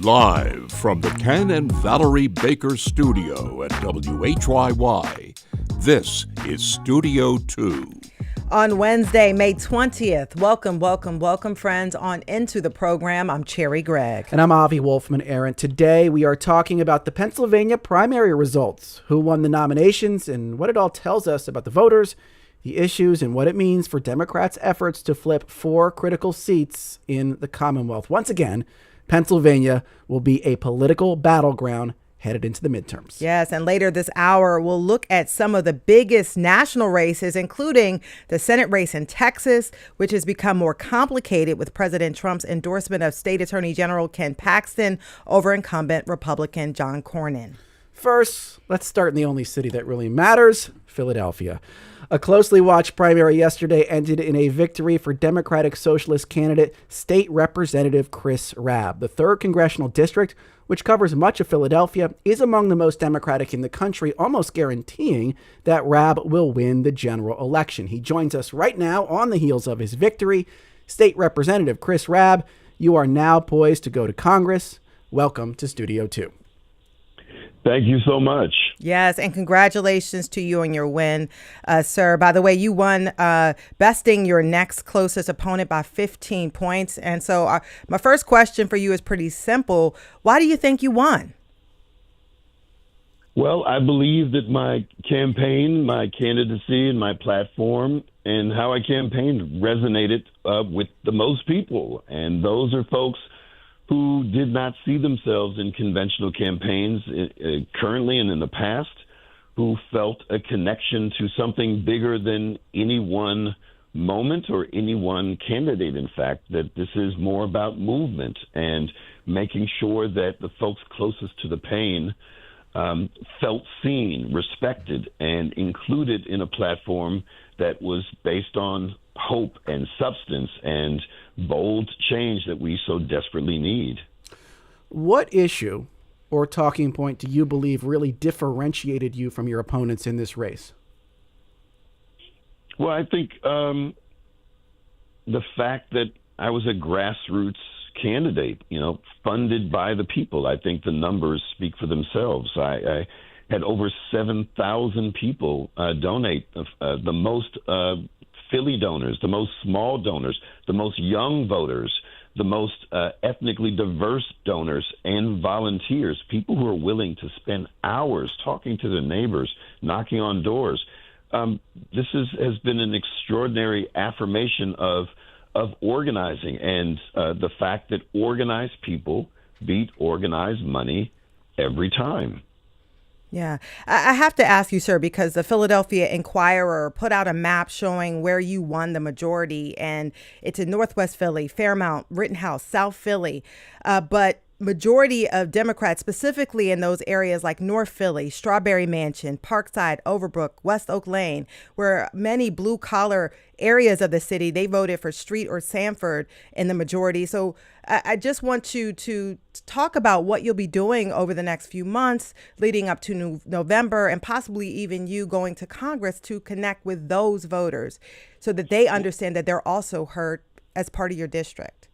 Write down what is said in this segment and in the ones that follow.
Live from the Ken and Valerie Baker studio at WHYY, this is Studio 2. On Wednesday, May 20th, welcome, friends, on into the program. I'm Cherry Gregg. And I'm Avi Wolfman-Arent. Today, we are talking about the Pennsylvania primary results, who won the nominations, and what it all tells us about the voters, the issues, and what it means for Democrats' efforts to flip 4 critical seats in the Commonwealth. Once again, Pennsylvania will be a political battleground headed into the midterms. Yes, and later this hour, we'll look at some of the biggest national races, including the Senate race in Texas, which has become more complicated with President Trump's endorsement of State Attorney General Ken Paxton over incumbent Republican John Cornyn. First, let's start in the only city that really matters, Philadelphia. A closely watched primary yesterday ended in a victory for Democratic Socialist candidate State Representative Chris Rabb. The 3rd Congressional District, which covers much of Philadelphia, is among the most Democratic in the country, almost guaranteeing that Rabb will win the general election. He joins us right now on the heels of his victory. State Representative Chris Rabb, you are now poised to go to Congress. Welcome to Studio 2. Thank you so much. Yes, and congratulations to you on your win, sir. By the way, you won, besting your next closest opponent by 15 points. And so my first question for you is pretty simple. Why do you think you won? Well, I believe that my campaign, my candidacy, and my platform, and how I campaigned resonated with the most people. And those are folks who did not see themselves in conventional campaigns currently and in the past, who felt a connection to something bigger than any one moment or any one candidate, in fact, that this is more about movement and making sure that the folks closest to the pain felt seen, respected, and included in a platform that was based on hope and substance and bold change that we so desperately need. What issue or talking point do you believe really differentiated you from your opponents in this race? Well, I think the fact that I was a grassroots candidate, funded by the people. I think the numbers speak for themselves. I had over 7,000 people donate, the most Philly donors, the most small donors, the most young voters, the most ethnically diverse donors and volunteers, people who are willing to spend hours talking to their neighbors, knocking on doors. This has been an extraordinary affirmation of organizing and the fact that organized people beat organized money every time. Yeah, I have to ask you, sir, because the Philadelphia Inquirer put out a map showing where you won the majority, and it's in Northwest Philly, Fairmount, Rittenhouse, South Philly. But majority of Democrats, specifically in those areas like North Philly, Strawberry Mansion, Parkside, Overbrook, West Oak Lane, where many blue collar areas of the city, they voted for Street or Sanford in the majority. So I just want you to talk about what you'll be doing over the next few months leading up to November, and possibly even you going to Congress to connect with those voters so that they understand that they're also heard as part of your district.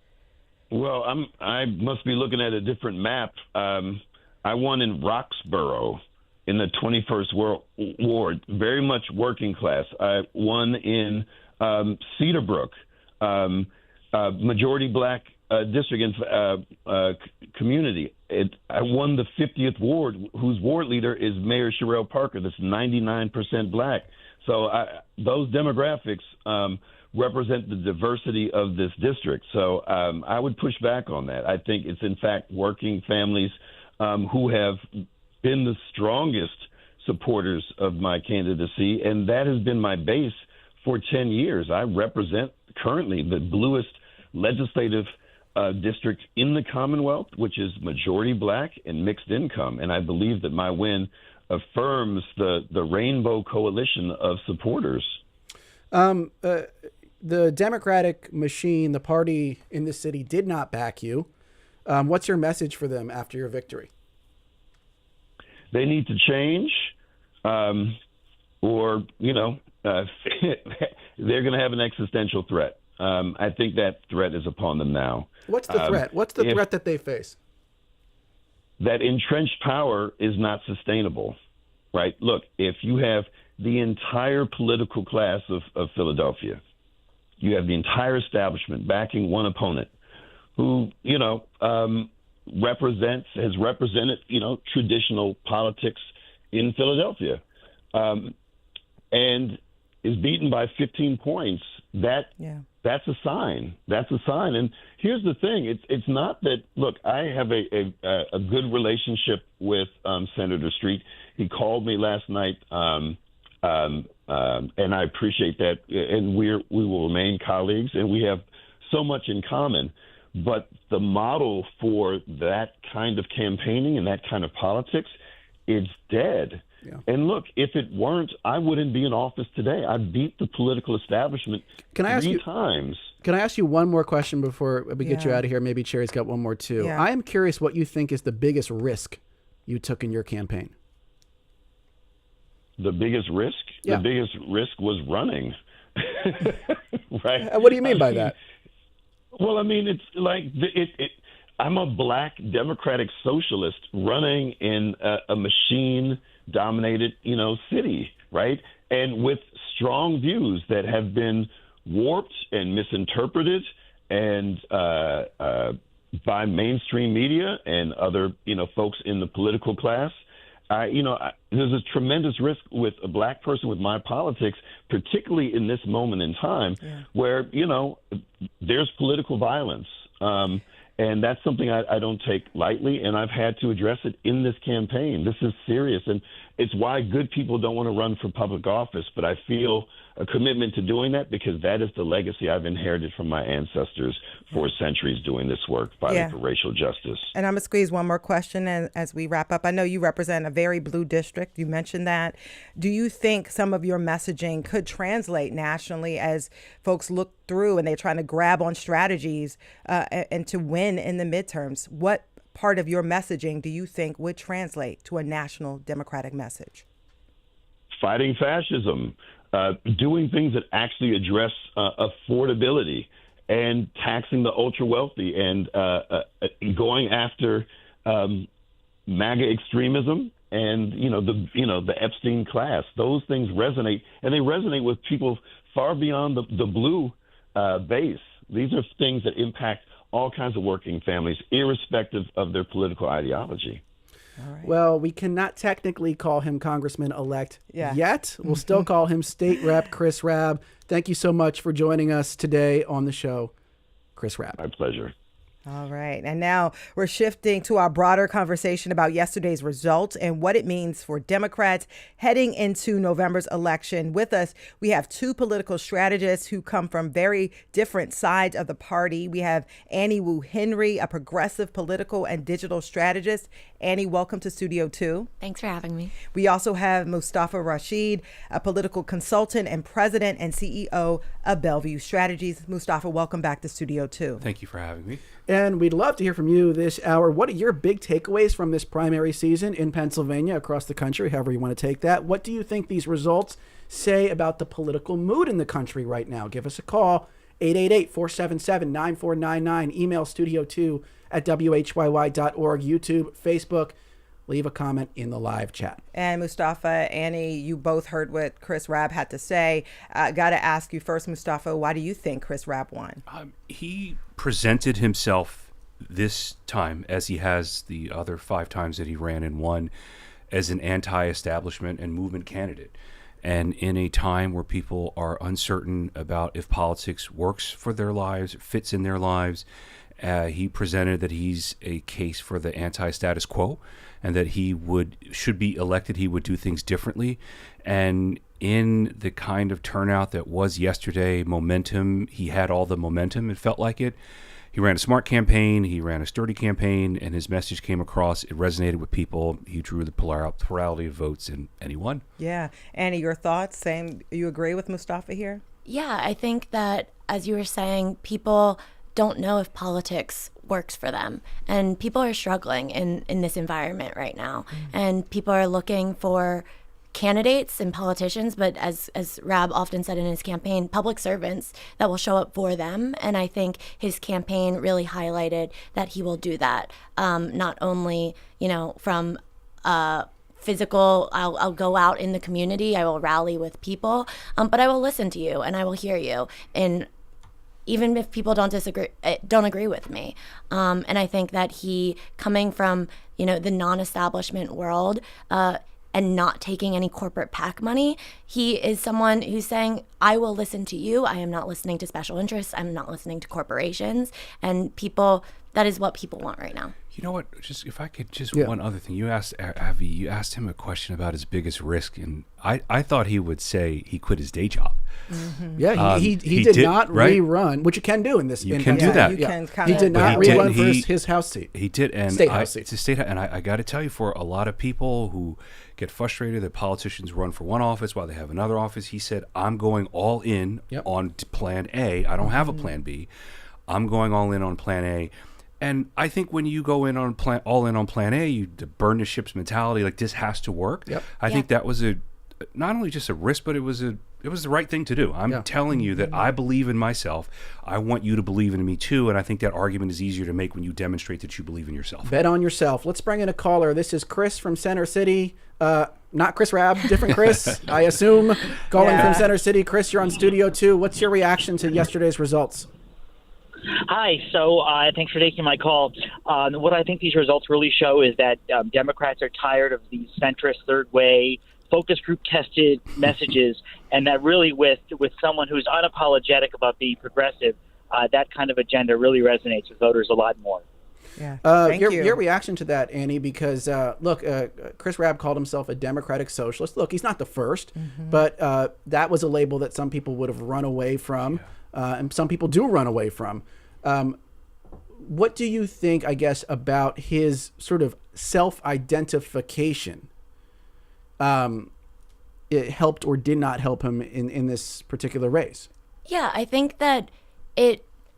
Well, I must be looking at a different map. I won in Roxborough in the 21st Ward, very much working class. I won in Cedarbrook, majority black district and community. I won the 50th Ward, whose ward leader is Mayor Sherelle Parker. That's 99% black. So those demographics represent the diversity of this district. So I would push back on that. I think it's, in fact, working families who have been the strongest supporters of my candidacy, and that has been my base for 10 years. I represent currently the bluest legislative district in the Commonwealth, which is majority black and mixed income, and I believe that my win affirms the rainbow coalition of supporters. The Democratic machine, the party in the city, did not back you. What's your message for them after your victory? They need to change, or, they're going to have an existential threat. I think that threat is upon them now. What's the threat? What's the threat that they face? that entrenched power is not sustainable, right? Look, if you have the entire political class of Philadelphia, you have the entire establishment backing one opponent who, has represented, traditional politics in Philadelphia, and is beaten by 15 points, that's a sign. That's a sign. And here's the thing. It's not that, look, I have a good relationship with Senator Street. He called me last night, and I appreciate that. And we will remain colleagues, and we have so much in common. But the model for that kind of campaigning and that kind of politics is dead. Yeah. And look, if it weren't, I wouldn't be in office today. I beat the political establishment three times. Can I ask you one more question before we get you out of here? Maybe Cherry's got one more too. Yeah. I am curious what you think is the biggest risk you took in your campaign. The biggest risk? Yeah. The biggest risk was running. Right? What do you mean by that? Well, I mean, it's like I'm a black Democratic socialist running in a machine-dominated, city, right? And with strong views that have been warped and misinterpreted and by mainstream media and other, folks in the political class. There's a tremendous risk with a black person with my politics, particularly in this moment in time where, there's political violence. And that's something I don't take lightly, and I've had to address it in this campaign. This is serious, and it's why good people don't want to run for public office, but I feel a commitment to doing that because that is the legacy I've inherited from my ancestors for centuries doing this work, fighting for racial justice. And I'm going to squeeze one more question as we wrap up. I know you represent a very blue district. You mentioned that. Do you think some of your messaging could translate nationally as folks look through and they're trying to grab on strategies and to win in the midterms? What part of your messaging do you think would translate to a national Democratic message? Fighting fascism. Doing things that actually address affordability and taxing the ultra wealthy and going after MAGA extremism and the Epstein class. Those things resonate, and they resonate with people far beyond the blue base. These are things that impact all kinds of working families, irrespective of their political ideology. All right. Well, we cannot technically call him Congressman-elect yet. We'll still call him State Rep Chris Rabb. Thank you so much for joining us today on the show, Chris Rabb. My pleasure. All right. And now we're shifting to our broader conversation about yesterday's results and what it means for Democrats heading into November's election. With us, we have two political strategists who come from very different sides of the party. We have Annie Wu Henry, a progressive political and digital strategist. Annie, welcome to Studio 2. Thanks for having me. We also have Mustafa Rashid, a political consultant and president and CEO of Bellevue Strategies. Mustafa, welcome back to Studio 2. Thank you for having me. And we'd love to hear from you this hour. What are your big takeaways from this primary season in Pennsylvania, across the country, however you want to take that? What do you think these results say about the political mood in the country right now? Give us a call, 888-477-9499. Email studio2@whyy.org. YouTube, Facebook. Leave a comment in the live chat. And Mustafa, Annie, you both heard what Chris Rabb had to say. Got to ask you first, Mustafa, why do you think Chris Rabb won? He presented himself this time, as he has the other 5 times that he ran and won, as an anti-establishment and movement candidate. And in a time where people are uncertain about if politics works for their lives, fits in their lives, he presented that he's a case for the anti-status quo and that he should be elected, he would do things differently. And in the kind of turnout that was yesterday, momentum, he had all the momentum, it felt like it. He ran a smart campaign, he ran a sturdy campaign, and his message came across. It resonated with people. He drew the plurality of votes, and he won. Yeah. Annie, your thoughts? Same, you agree with Mustafa here? Yeah, I think that, as you were saying, people don't know if politics works for them. And people are struggling in this environment right now. And people are looking for candidates and politicians, but as Rabb often said in his campaign, public servants that will show up for them. And I think his campaign really highlighted that he will do that, not only, from physical, I'll go out in the community, I will rally with people, but I will listen to you and I will hear you. And even if people don't agree with me. And I think that he, coming from, the non-establishment world, and not taking any corporate PAC money, he is someone who's saying, I will listen to you. I am not listening to special interests. I'm not listening to corporations. And people, that is what people want right now. You know what? Just if I could, one other thing. You asked Harvie, you asked him a question about his biggest risk, and I thought he would say he quit his day job. Mm-hmm. Yeah, he did not rerun, which you can do in this. You can do that. He did not rerun for his House seat. He did, and State House seat. It's a state, and I got to tell you, for a lot of people who get frustrated that politicians run for one office while they have another office, he said, "I'm going all in on Plan A. I don't have a Plan B. I'm going all in on Plan A." And I think when you go all in on Plan A, you burn the ships mentality, like this has to work. Yep. I think that was not only just a risk, but it was the right thing to do. I'm telling you that I believe in myself. I want you to believe in me too. And I think that argument is easier to make when you demonstrate that you believe in yourself. Bet on yourself. Let's bring in a caller. This is Chris from Center City. Not Chris Rabb, different Chris, I assume. Calling from Center City. Chris, you're on Studio 2. What's your reaction to yesterday's results? Hi. So thanks for taking my call. What I think these results really show is that Democrats are tired of these centrist, third way, focus group tested messages, and that really with someone who's unapologetic about being progressive, that kind of agenda really resonates with voters a lot more. Yeah. Thank you. Your reaction to that, Annie, because look, Chris Rabb called himself a democratic socialist. Look, he's not the first, but that was a label that some people would have run away from. And some people do run away from. What do you think, I guess, about his sort of self-identification? It helped or did not help him in this particular race? Yeah, I think that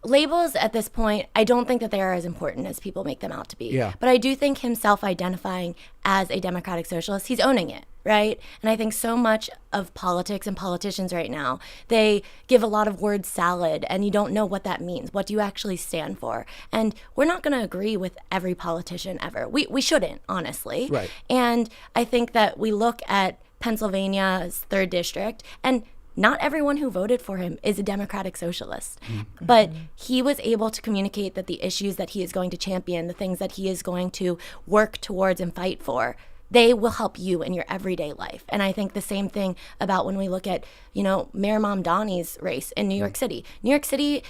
labels at this point, I don't think that they are as important as people make them out to be. Yeah. But I do think him self-identifying as a democratic socialist, he's owning it, right? And I think so much of politics and politicians right now, they give a lot of word salad and you don't know what that means. What do you actually stand for? And we're not going to agree with every politician ever. We shouldn't, honestly. Right. And I think that we look at Pennsylvania's 3rd District, and not everyone who voted for him is a democratic socialist, but he was able to communicate that the issues that he is going to champion, the things that he is going to work towards and fight for, they will help you in your everyday life. And I think the same thing about when we look at, Mayor Mamdani's race in New York City. New York City,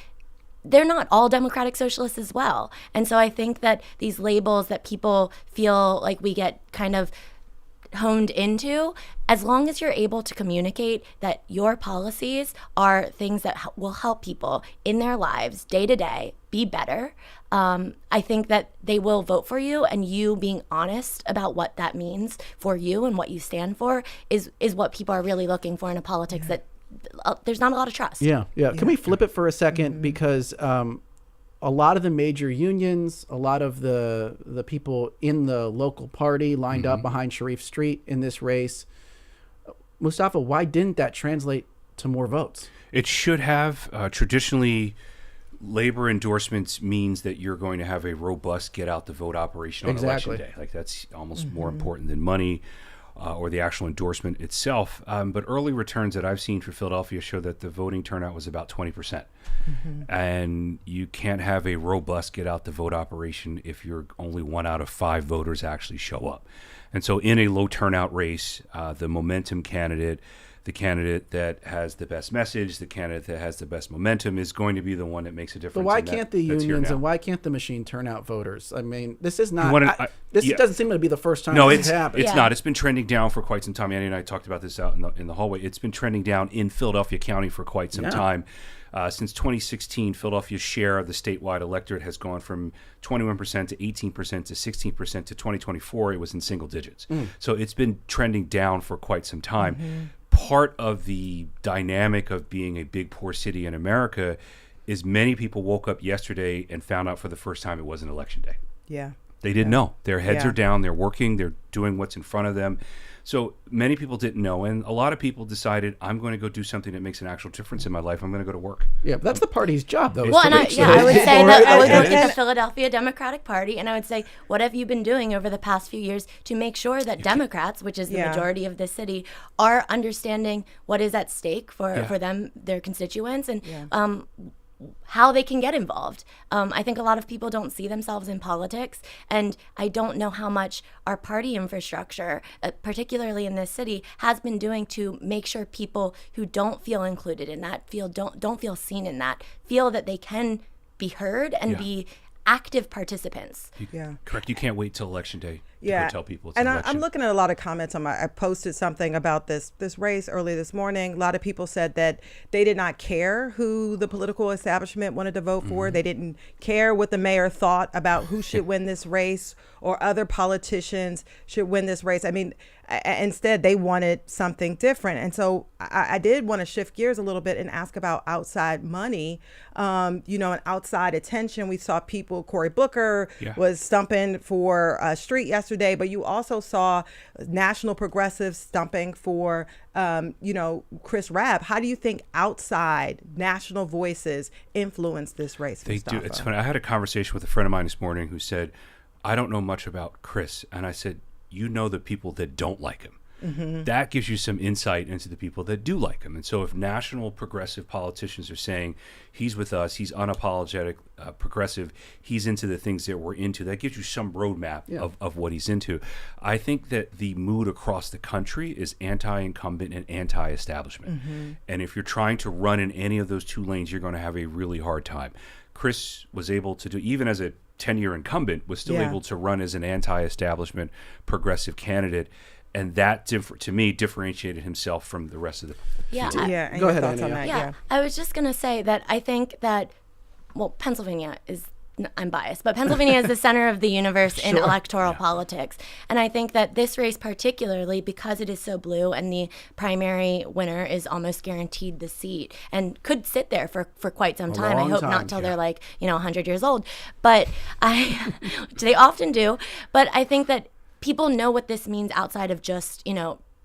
they're not all democratic socialists as well. And so I think that these labels that people feel like we get kind of honed into, as long as you're able to communicate that your policies are things that will help people in their lives day to day be better, I think that they will vote for you, and you being honest about what that means for you and what you stand for is what people are really looking for in a politics that there's not a lot of trust. Yeah. Can we flip it for a second? Because a lot of the major unions, a lot of the people in the local party lined up behind Sharif Street in this race. Mustafa, why didn't that translate to more votes? It should have. Traditionally, labor endorsements means that you're going to have a robust get-out-the-vote operation on Election Day. Like, that's almost more important than money or the actual endorsement itself. But early returns that I've seen for Philadelphia show that the voting turnout was about 20%. And you can't have a robust get-out-the-vote operation if you're only 1 out of 5 voters actually show up. And so in a low turnout race, the momentum candidate, the candidate that has the best message, the candidate that has the best momentum is going to be the one that makes a difference. But why can't the unions and why can't the machine turn out voters? I mean, this is not. This doesn't seem to be the first time this happened. It's not. It's been trending down for quite some time. Annie and I talked about this out in the hallway. It's been trending down in Philadelphia County for quite some time. Since 2016, Philadelphia's share of the statewide electorate has gone from 21% to 18% to 16% to 2024. It was in single digits. So it's been trending down for quite some time. Part of the dynamic of being a big poor city in America is many people woke up yesterday and found out for the first time it wasn't election day. Yeah. They didn't know. Their heads are down. They're working. They're doing what's in front of them. So many people didn't know, and a lot of people decided, I'm going to go do something that makes an actual difference in my life. I'm going to go to work. Yeah, but that's the party's job, though. Well, and I would say that I would look at the Philadelphia Democratic Party, and I would say, what have you been doing over the past few years to make sure that Democrats, which is the majority of this city, are understanding what is at stake for them, their constituents, and how they can get involved. I think a lot of people don't see themselves in politics, and I don't know how much our party infrastructure, particularly in this city, has been doing to make sure people who don't feel included in that, don't feel seen in that, feel that they can be heard and be active participants. Correct. You can't wait till election day to go tell people it's an election. I'm looking at a lot of comments on I posted something about this race early this morning. A lot of people said that they did not care who the political establishment wanted to vote for. They didn't care what the mayor thought about who should win this race or other politicians should win this race. I mean, instead, they wanted something different. And so I did want to shift gears a little bit and ask about outside money, and outside attention. We saw people, Cory Booker was stumping for a street yesterday, but you also saw national progressives stumping for, Chris Rabb. How do you think outside national voices influence this race? They do. It's funny. I had a conversation with a friend of mine this morning who said, I don't know much about Chris. And I said, you know the people that don't like him. That gives you some insight into the people that do like him. And so if national progressive politicians are saying he's with us, he's unapologetic, progressive, he's into the things that we're into, that gives you some roadmap of what he's into. I think that the mood across the country is anti-incumbent and anti-establishment. And if you're trying to run in any of those two lanes, you're going to have a really hard time. Chris was able to do, even as a 10-year incumbent, was still able to run as an anti-establishment progressive candidate. And that, to me, differentiated himself from the rest of the and Go your ahead, thoughts on Anna. that. I was just going to say that I think that, Pennsylvania is, I'm biased, but Pennsylvania is the center of the universe in electoral politics. And I think that this race particularly, because it is so blue and the primary winner is almost guaranteed the seat and could sit there for quite some time. I hope not till they're 100 years old. But they often do. But I think that people know what this means outside of just,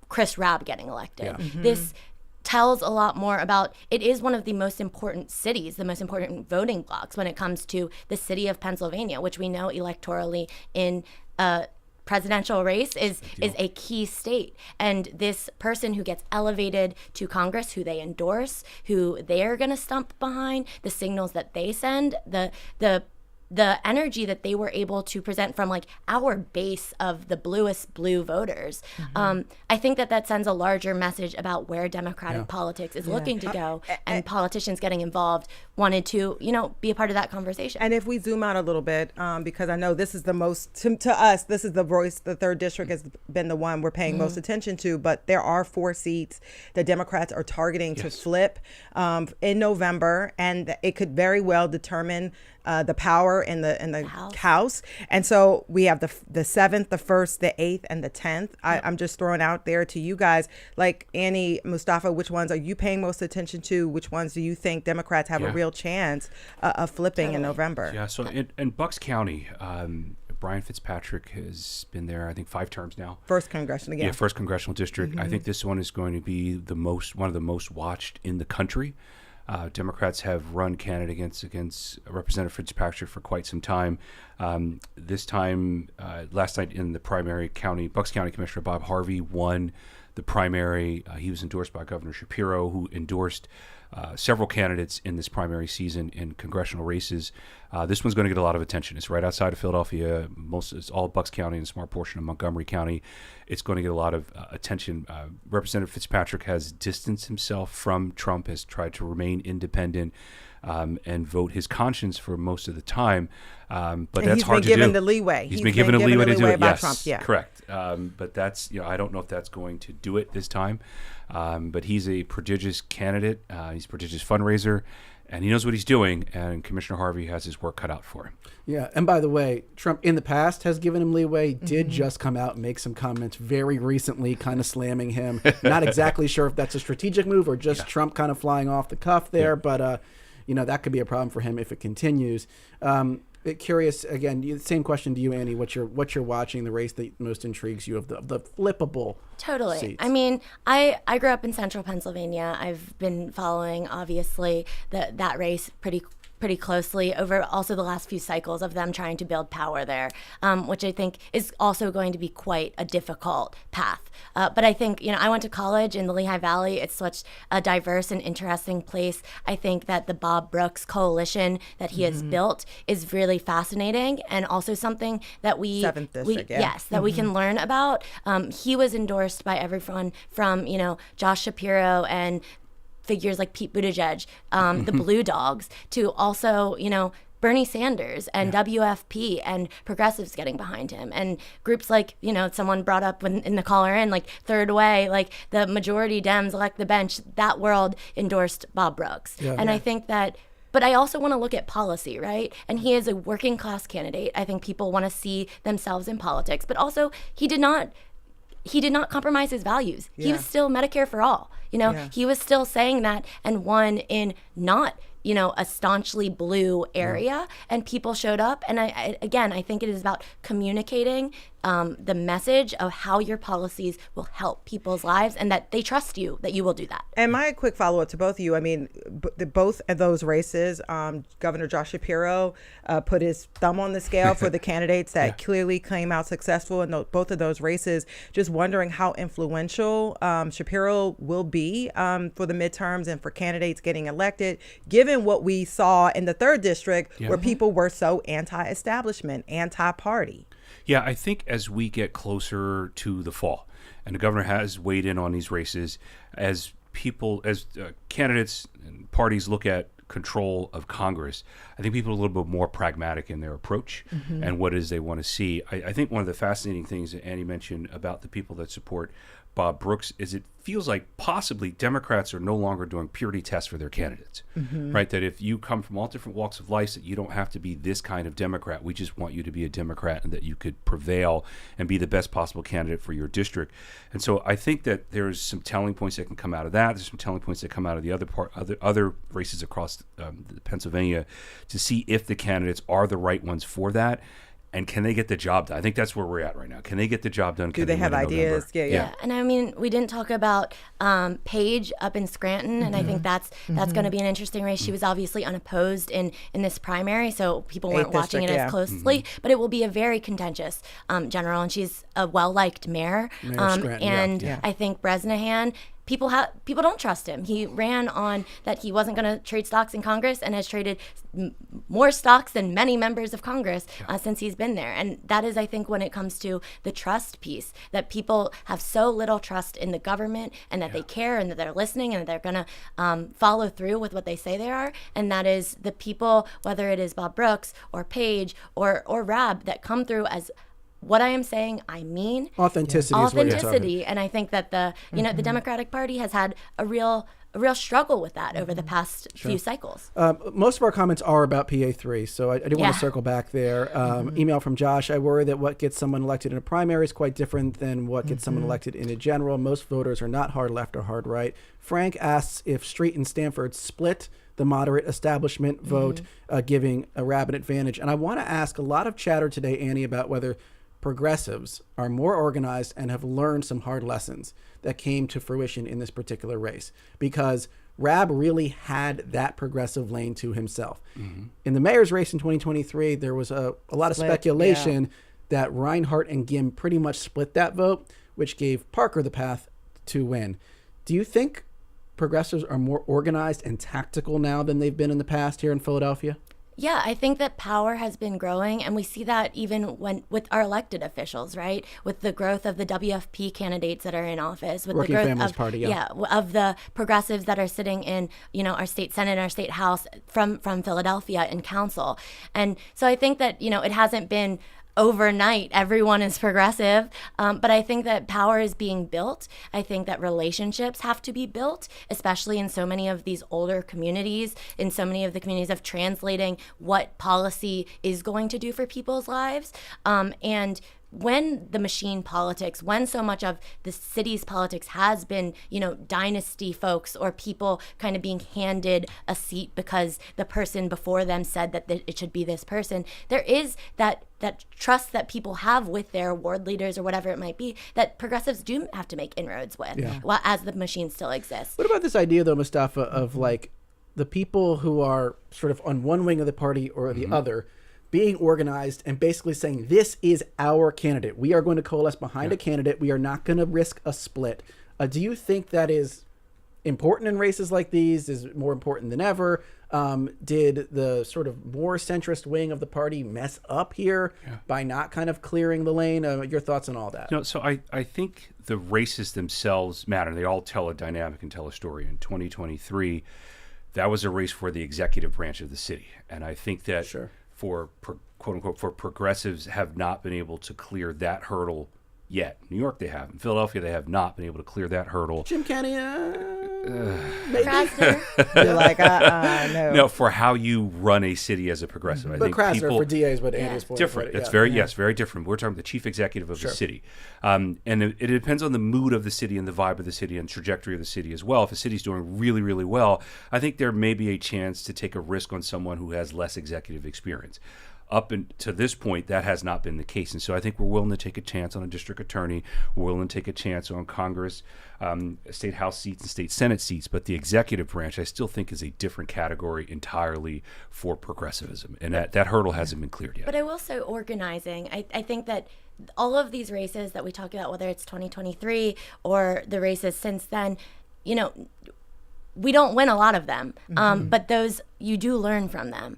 Chris Rabb getting elected. This tells a lot more about, it is one of the most important cities, the most important voting blocks when it comes to the city of Pennsylvania, which we know electorally in a presidential race is a key state. And this person who gets elevated to Congress, who they endorse, who they're going to stump behind, the signals that they send, the energy that they were able to present from our base of the bluest blue voters. I think that sends a larger message about where Democratic politics is looking to go, and politicians getting involved wanted to, be a part of that conversation. And if we zoom out a little bit, because I know this is the most, to us, this is the voice, the 3rd district has been the one we're paying most attention to, but there are 4 seats that Democrats are targeting to flip in November, and it could very well determine the power in the House. And so we have the 7th, the 1st, the 8th, and the 10th. I'm just throwing out there to you guys, Annie, Mustafa, which ones are you paying most attention to? Which ones do you think Democrats have a real chance of flipping in November? Yeah, so in Bucks County, Brian Fitzpatrick has been there, I think, 5 terms now. First congressional, Yeah, first congressional district. I think this one is going to be one of the most watched in the country. Democrats have run candidates against Representative Fitzpatrick for quite some time. This time, last night in the primary, Bucks County Commissioner Bob Harvie won the primary. He was endorsed by Governor Shapiro, who endorsed several candidates in this primary season in congressional races. This one's going to get a lot of attention. It's right outside of Philadelphia. It's all Bucks County and a small portion of Montgomery County. It's going to get a lot of attention. Representative Fitzpatrick has distanced himself from Trump, has tried to remain independent and vote his conscience for most of the time. But that's hard to do. He's been given the leeway. He's been given the leeway to do it. By Yes, Trump, correct. But that's, I don't know if that's going to do it this time. But he's a prodigious candidate. He's a prodigious fundraiser. And he knows what he's doing, and Commissioner Harvie has his work cut out for him. Yeah, and by the way, Trump in the past has given him leeway, did just come out and make some comments very recently, kind of slamming him. Not exactly sure if that's a strategic move or just Trump kind of flying off the cuff there, but, that could be a problem for him if it continues. Curious again. Same question to you, Annie. What you're watching, the race that most intrigues you of the flippable Totally. seats? I mean, I grew up in central Pennsylvania. I've been following, obviously, that race pretty closely over also the last few cycles of them trying to build power there, which I think is also going to be quite a difficult path. But I think, I went to college in the Lehigh Valley. It's such a diverse and interesting place. I think that the Bob Brooks coalition that he has built is really fascinating, and also something that we 7th District, yes, that we can learn about. He was endorsed by everyone from, Josh Shapiro and figures like Pete Buttigieg, the Blue Dogs, to also, Bernie Sanders and WFP and progressives getting behind him, and groups like, someone brought up in the caller in, like Third Way, like the majority Dems elect the bench, that world endorsed Bob Brooks. And I think that, but I also want to look at policy, right? And he is a working class candidate. I think people want to see themselves in politics, but also he did not compromise his values. He was still Medicare for all. He was still saying that, and won in not, a staunchly blue area, and people showed up. And I think it is about communicating the message of how your policies will help people's lives, and that they trust you, that you will do that. And my quick follow-up to both of you, I mean, both of those races, Governor Josh Shapiro put his thumb on the scale for the candidates that clearly came out successful in both of those races. Just wondering how influential Shapiro will be for the midterms and for candidates getting elected, given what we saw in the 3rd District, where people were so anti-establishment, anti-party. Yeah, I think as we get closer to the fall, and the governor has weighed in on these races, as candidates and parties look at control of Congress, I think people are a little bit more pragmatic in their approach and what it is they want to see. I think one of the fascinating things that Annie mentioned about the people that support Bob Brooks is it feels like possibly Democrats are no longer doing purity tests for their candidates, right? That if you come from all different walks of life, that you don't have to be this kind of Democrat. We just want you to be a Democrat, and that you could prevail and be the best possible candidate for your district. And so I think that there's some telling points that can come out of that. There's some telling points that come out of the other races across Pennsylvania, to see if the candidates are the right ones for that. And can they get the job done? I think that's where we're at right now. Can they get the job done? Do they have ideas? Yeah. And I mean, we didn't talk about Paige up in Scranton, and I think that's going to be an interesting race. She was obviously unopposed in this primary, so people weren't watching it as closely. But it will be a very contentious general, and she's a well-liked mayor. I think Bresnahan, people don't trust him. He ran on that he wasn't going to trade stocks in Congress, and has traded more stocks than many members of Congress since he's been there. And that is, I think, when it comes to the trust piece, that people have so little trust in the government, and that they care, and that they're listening, and that they're going to follow through with what they say they are. And that is the people, whether it is Bob Brooks or Paige or Rabb, that come through as what I am saying, I mean. Authenticity. And I think that the Democratic Party has had a real struggle with that over the past few cycles. Most of our comments are about PA3, so I do want to circle back there. Email from Josh: I worry that what gets someone elected in a primary is quite different than what gets someone elected in a general. Most voters are not hard left or hard right. Frank asks if Street and Stanford split the moderate establishment vote, giving a Rabb an advantage. And I want to ask, a lot of chatter today, Annie, about whether progressives are more organized and have learned some hard lessons that came to fruition in this particular race, because Rabb really had that progressive lane to himself. In the mayor's race in 2023, there was a lot of speculation that Reinhart and Gim pretty much split that vote, which gave Parker the path to win. Do you think progressives are more organized and tactical now than they've been in the past here in Philadelphia? Yeah, I think that power has been growing, and we see that even with our elected officials, right? With the growth of the WFP candidates that are in office, with Working the growth Families Party, of the progressives that are sitting in, our state Senate and our state House from Philadelphia in council. And so I think that, it hasn't been overnight everyone is progressive, but I think that power is being built. I think that relationships have to be built, especially in so many of these older communities, in so many of the communities of translating what policy is going to do for people's lives. And when the machine politics, when so much of the city's politics has been, dynasty folks or people kind of being handed a seat because the person before them said that it should be this person, there is that trust that people have with their ward leaders or whatever it might be that progressives do have to make inroads with while as the machine still exists. What about this idea, though, Mustafa, of like the people who are sort of on one wing of the party or the other being organized and basically saying, this is our candidate. We are going to coalesce behind a candidate. We are not going to risk a split. Do you think that is important in races like these? Is it more important than ever? Did the sort of more centrist wing of the party mess up here by not kind of clearing the lane? Your thoughts on all that? So I think the races themselves matter. They all tell a dynamic and tell a story. In 2023, that was a race for the executive branch of the city. And I think that for quote unquote, for progressives have not been able to clear that hurdle yet. New York they have. In Philadelphia they have not been able to clear that hurdle. Jim Kenney, You're like, no. No, for how you run a city as a progressive. I think Krasner people, for DA is what Andy's point. different. That's very different. We're talking about the chief executive of the city. And it depends on the mood of the city and the vibe of the city and trajectory of the city as well. If a city's doing really, really well, I think there may be a chance to take a risk on someone who has less executive experience. Up to this point, that has not been the case. And so I think we're willing to take a chance on a district attorney. We're willing to take a chance on Congress, state House seats and state Senate seats. But the executive branch, I still think, is a different category entirely for progressivism. And that hurdle hasn't been cleared yet. But I will say organizing. I think that all of these races that we talk about, whether it's 2023 or the races since then, we don't win a lot of them, but those, you do learn from them.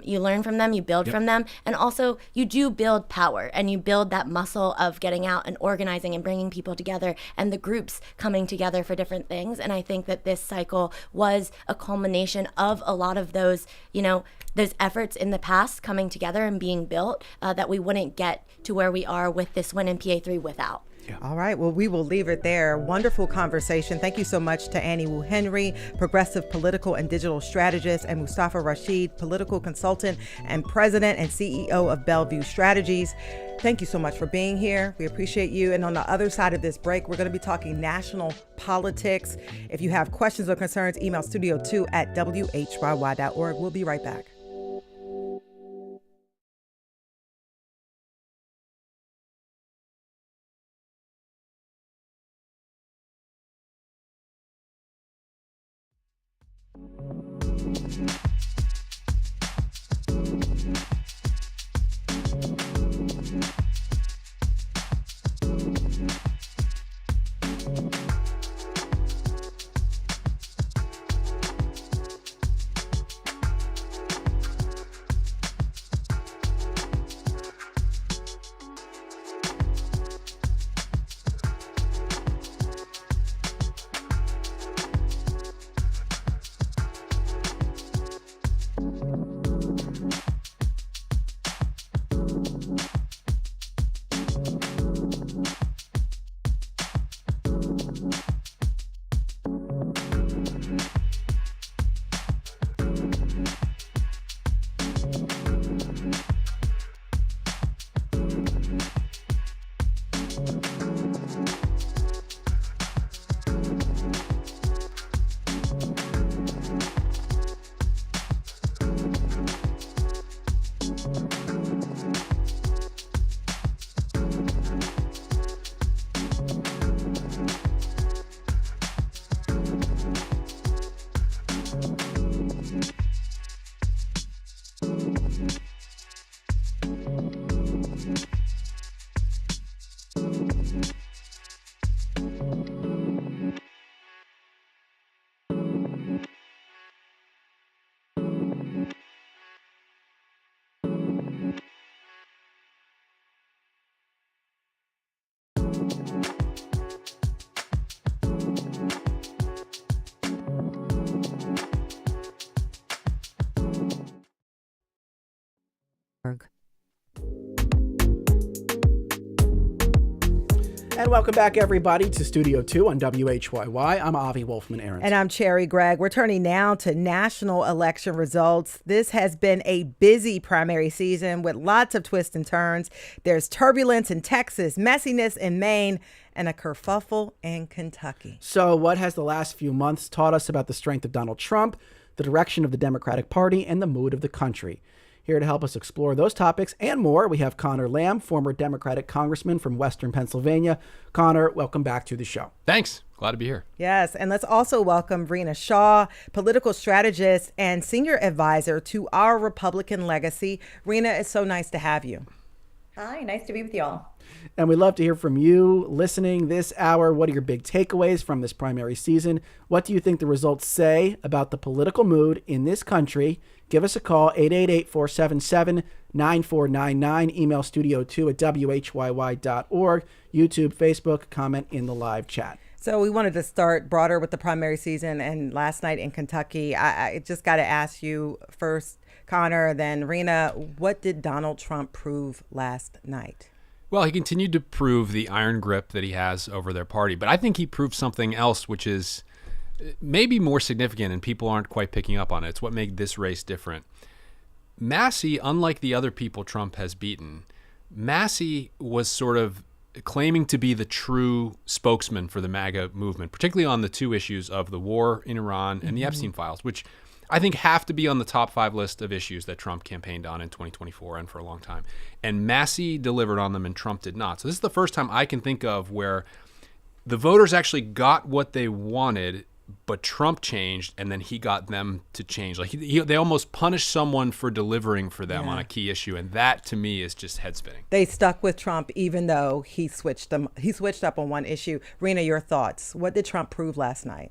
You learn from them, you build from them, and also you do build power, and you build that muscle of getting out and organizing and bringing people together and the groups coming together for different things. And I think that this cycle was a culmination of a lot of those, those efforts in the past coming together and being built that we wouldn't get to where we are with this win in PA3 without. Yeah. All right. Well, we will leave it there. Wonderful conversation. Thank you so much to Annie Wu Henry, progressive political and digital strategist, and Mustafa Rashid, political consultant and president and CEO of Bellevue Strategies. Thank you so much for being here. We appreciate you. And on the other side of this break, we're going to be talking national politics. If you have questions or concerns, email studio2@whyy.org. We'll be right back. And welcome back, everybody, to Studio 2 on WHYY. I'm Avi Wolfman-Arons. And I'm Cherry Gregg. We're turning now to national election results. This has been a busy primary season with lots of twists and turns. There's turbulence in Texas, messiness in Maine, and a kerfuffle in Kentucky. So what has the last few months taught us about the strength of Donald Trump, the direction of the Democratic Party, and the mood of the country? Here to help us explore those topics and more, we have Connor Lamb, former Democratic congressman from Western Pennsylvania. Connor, welcome back to the show. Thanks. Glad to be here. Yes, and let's also welcome Rena Shaw, political strategist and senior advisor to Our Republican Legacy. Rena, it's so nice to have you. Hi, nice to be with y'all. And we'd love to hear from you listening this hour. What are your big takeaways from this primary season? What do you think the results say about the political mood in this country? Give us a call, 888-477-9499. Email studio2@whyy.org. YouTube, Facebook, comment in the live chat. So we wanted to start broader with the primary season, and last night in Kentucky, I just got to ask you first, Connor, then Rena, what did Donald Trump prove last night? Well, he continued to prove the iron grip that he has over their party, but I think he proved something else, which is maybe more significant, and people aren't quite picking up on it. It's what made this race different. Massie, unlike the other people Trump has beaten, Massie was sort of claiming to be the true spokesman for the MAGA movement, particularly on the two issues of the war in Iran and the Epstein files, which I think have to be on the top 5 list of issues that Trump campaigned on in 2024 and for a long time. And Massie delivered on them and Trump did not. So this is the first time I can think of where the voters actually got what they wanted, but Trump changed, and then he got them to change. Like they almost punished someone for delivering for them on a key issue, and that to me is just head spinning. They stuck with Trump even though he switched up on one issue. Rena, your thoughts? What did Trump prove last night?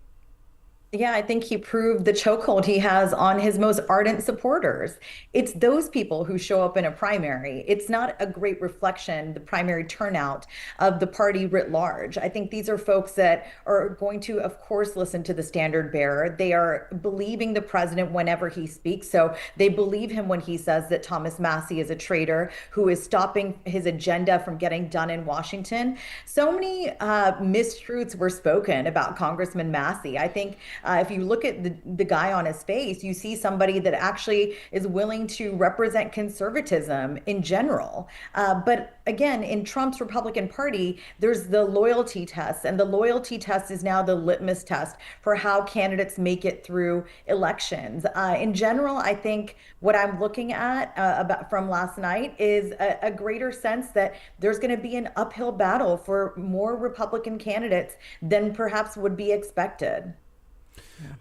Yeah, I think he proved the chokehold he has on his most ardent supporters. It's those people who show up in a primary. It's not a great reflection, the primary turnout of the party writ large. I think these are folks that are going to, of course, listen to the standard bearer. They are believing the president whenever he speaks. So they believe him when he says that Thomas Massie is a traitor who is stopping his agenda from getting done in Washington. So many mistruths were spoken about Congressman Massie. I think if you look at the guy on his face, you see somebody that actually is willing to represent conservatism in general. But again, in Trump's Republican Party, there's the loyalty test, and the loyalty test is now the litmus test for how candidates make it through elections. In general, I think what I'm looking at about from last night is a greater sense that there's going to be an uphill battle for more Republican candidates than perhaps would be expected.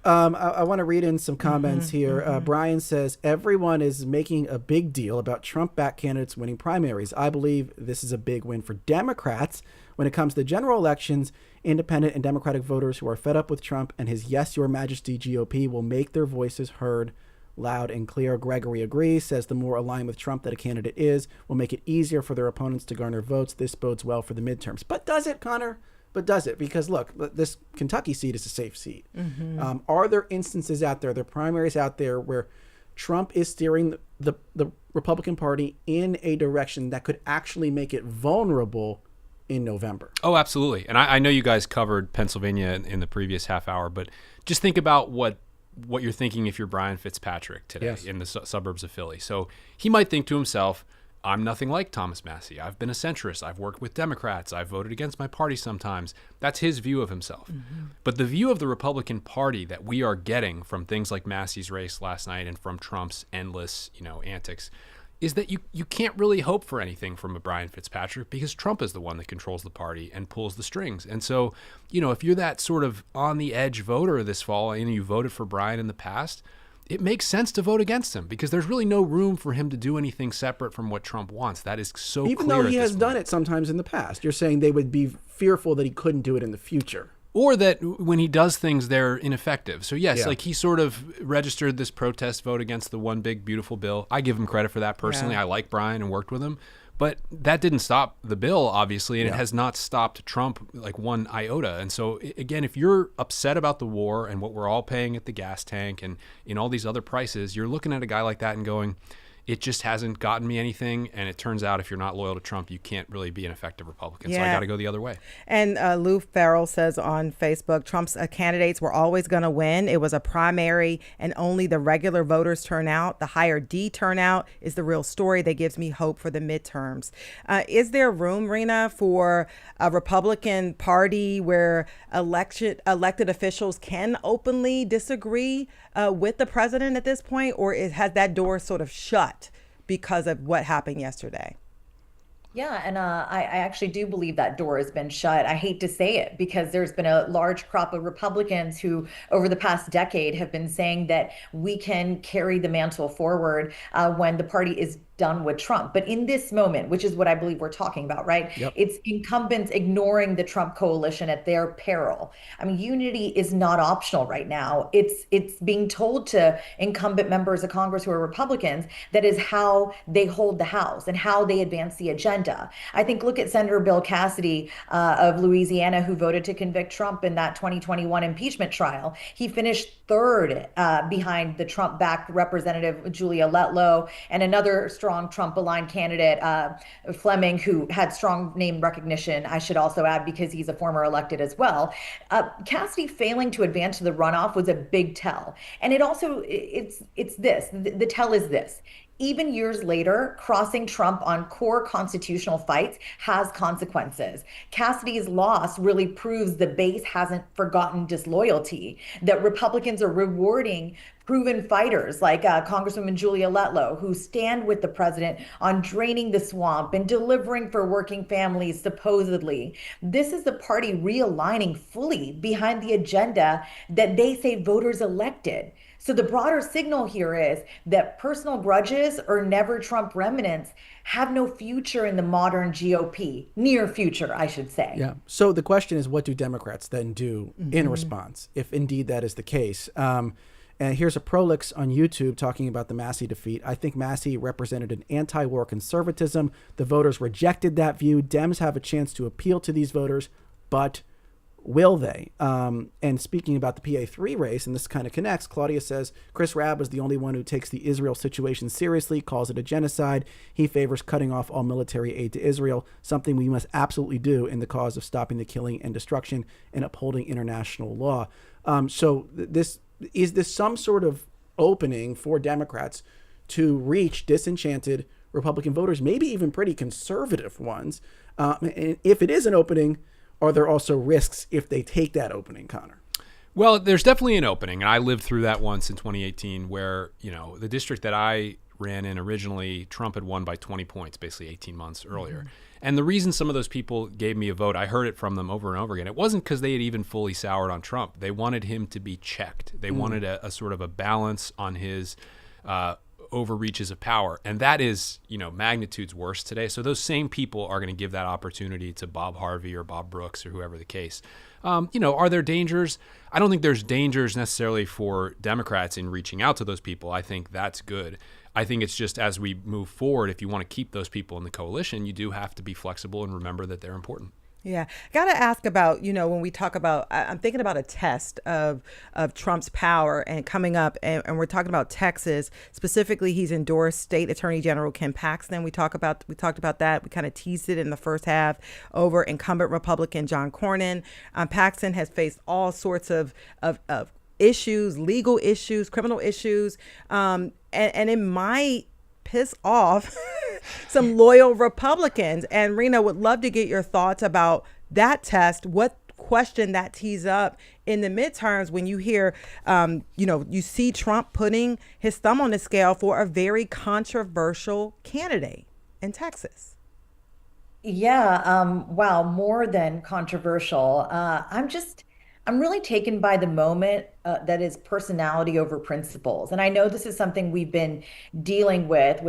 I want to read in some comments here. Brian says, everyone is making a big deal about Trump-backed candidates winning primaries. I believe this is a big win for Democrats. When it comes to general elections, independent and Democratic voters who are fed up with Trump and his Yes, Your Majesty GOP will make their voices heard loud and clear. Gregory agrees, says the more aligned with Trump that a candidate is will make it easier for their opponents to garner votes. This bodes well for the midterms. But does it, Connor? But does it? Because look, this Kentucky seat is a safe seat. Are there instances out there, there are primaries out there where Trump is steering the Republican Party in a direction that could actually make it vulnerable in November? Oh, absolutely. And I know you guys covered Pennsylvania in the previous half hour, but just think about what you're thinking if you're Brian Fitzpatrick today in the suburbs of Philly. So he might think to himself, I'm nothing like Thomas Massie. I've been a centrist. I've worked with Democrats. I've voted against my party sometimes. That's his view of himself. But the view of the Republican Party that we are getting from things like Massie's race last night and from Trump's endless, antics is that you can't really hope for anything from a Brian Fitzpatrick because Trump is the one that controls the party and pulls the strings. And so, if you're that sort of on the edge voter this fall and you voted for Brian in the past, it makes sense to vote against him because there's really no room for him to do anything separate from what Trump wants. That is so Even clear. Though he has done it sometimes in the past. You're saying they would be fearful that he couldn't do it in the future. Or that when he does things, they're ineffective. So yes, like he sort of registered this protest vote against the one big beautiful bill. I give him credit for that personally. I like Brian and worked with him. But that didn't stop the bill, obviously, and it has not stopped Trump like one iota. And so, again, if you're upset about the war and what we're all paying at the gas tank and in all these other prices, you're looking at a guy like that and going, it just hasn't gotten me anything. And it turns out if you're not loyal to Trump, you can't really be an effective Republican. So I got to go the other way. And Lou Farrell says on Facebook, Trump's candidates were always going to win. It was a primary and only the regular voters turn out. The higher D turnout is the real story that gives me hope for the midterms. Is there room, Rena, for a Republican Party where elected officials can openly disagree with the president at this point, or has that door sort of shut because of what happened yesterday? Yeah, and I actually do believe that door has been shut. I hate to say it because there's been a large crop of Republicans who, over the past decade, have been saying that we can carry the mantle forward when the party is done with Trump. But in this moment, which is what I believe we're talking about, right? Yep. It's incumbents ignoring the Trump coalition at their peril. I mean, unity is not optional right now. It's being told to incumbent members of Congress who are Republicans that is how they hold the House and how they advance the agenda. I think look at Senator Bill Cassidy of Louisiana, who voted to convict Trump in that 2021 impeachment trial. He finished third behind the Trump-backed Representative Julia Letlow and another strong Trump-aligned candidate, Fleming, who had strong name recognition, I should also add, because he's a former elected as well. Cassidy failing to advance to the runoff was a big tell. And it also, it's this, the tell is this. Even years later, crossing Trump on core constitutional fights has consequences. Cassidy's loss really proves the base hasn't forgotten disloyalty, that Republicans are rewarding proven fighters like Congresswoman Julia Letlow, who stand with the president on draining the swamp and delivering for working families, supposedly. This is the party realigning fully behind the agenda that they say voters elected. So the broader signal here is that personal grudges or never Trump remnants have no future in the modern GOP, near future, I should say. Yeah. So the question is, what do Democrats then do in response, if indeed that is the case? And here's a prolix on YouTube talking about the Massie defeat. I think Massie represented an anti-war conservatism. The voters rejected that view. Dems have a chance to appeal to these voters, but will they? And speaking about the PA3 race, and this kind of connects, Claudia says, Chris Rabb was the only one who takes the Israel situation seriously, calls it a genocide. He favors cutting off all military aid to Israel, something we must absolutely do in the cause of stopping the killing and destruction and upholding international law. Is this some sort of opening for Democrats to reach disenchanted Republican voters, maybe even pretty conservative ones? And if it is an opening, are there also risks if they take that opening, Connor? Well, there's definitely an opening. And I lived through that once in 2018 where, the district that I ran in originally, Trump had won by 20 points, basically 18 months earlier. Mm-hmm. And the reason some of those people gave me a vote, I heard it from them over and over again. It wasn't because they had even fully soured on Trump. They wanted him to be checked. They wanted a sort of a balance on his overreaches of power. And that is, magnitudes worse today. So those same people are going to give that opportunity to Bob Harvie or Bob Brooks or whoever the case. Are there dangers? I don't think there's dangers necessarily for Democrats in reaching out to those people. I think that's good. I think it's just as we move forward, if you want to keep those people in the coalition, you do have to be flexible and remember that they're important. Yeah. Got to ask about, when we talk about, I'm thinking about a test of Trump's power and coming up, and we're talking about Texas. Specifically, he's endorsed State Attorney General Ken Paxton. We talked about that. We kind of teased it in the first half over incumbent Republican John Cornyn. Paxton has faced all sorts of issues, legal issues, criminal issues, and it might piss off some loyal Republicans. And Rena, would love to get your thoughts about that test, what question that tees up in the midterms when you hear, you see Trump putting his thumb on the scale for a very controversial candidate in Texas. Yeah, wow, more than controversial. I'm really taken by the moment that is personality over principles. And I know this is something we've been dealing with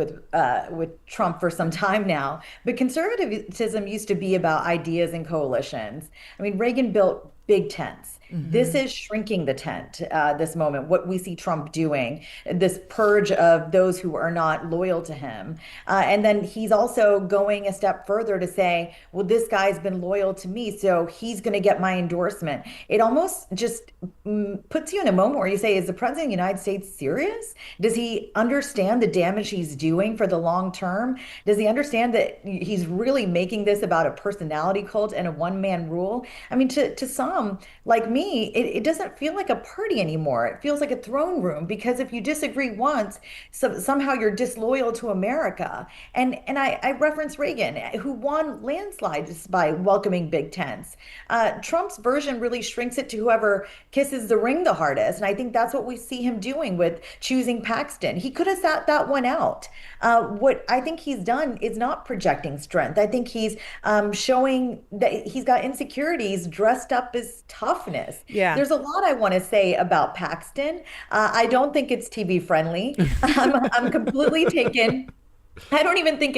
Trump for some time now, but conservatism used to be about ideas and coalitions. I mean, Reagan built big tents. This is shrinking the tent, this moment, what we see Trump doing, this purge of those who are not loyal to him. And then he's also going a step further to say, well, this guy's been loyal to me, so he's going to get my endorsement. It almost just puts you in a moment where you say, is the president of the United States serious? Does he understand the damage he's doing for the long term? Does he understand that he's really making this about a personality cult and a one-man rule? I mean, to some, like me, it doesn't feel like a party anymore. It feels like a throne room, because if you disagree once, somehow you're disloyal to America. And I reference Reagan, who won landslides by welcoming big tents. Trump's version really shrinks it to whoever kisses the ring the hardest. And I think that's what we see him doing with choosing Paxton. He could have sat that one out. What I think he's done is not projecting strength. I think he's showing that he's got insecurities dressed up as toughness. Yeah. There's a lot I want to say about Paxton. I don't think it's TV friendly. I'm completely taken. I don't even think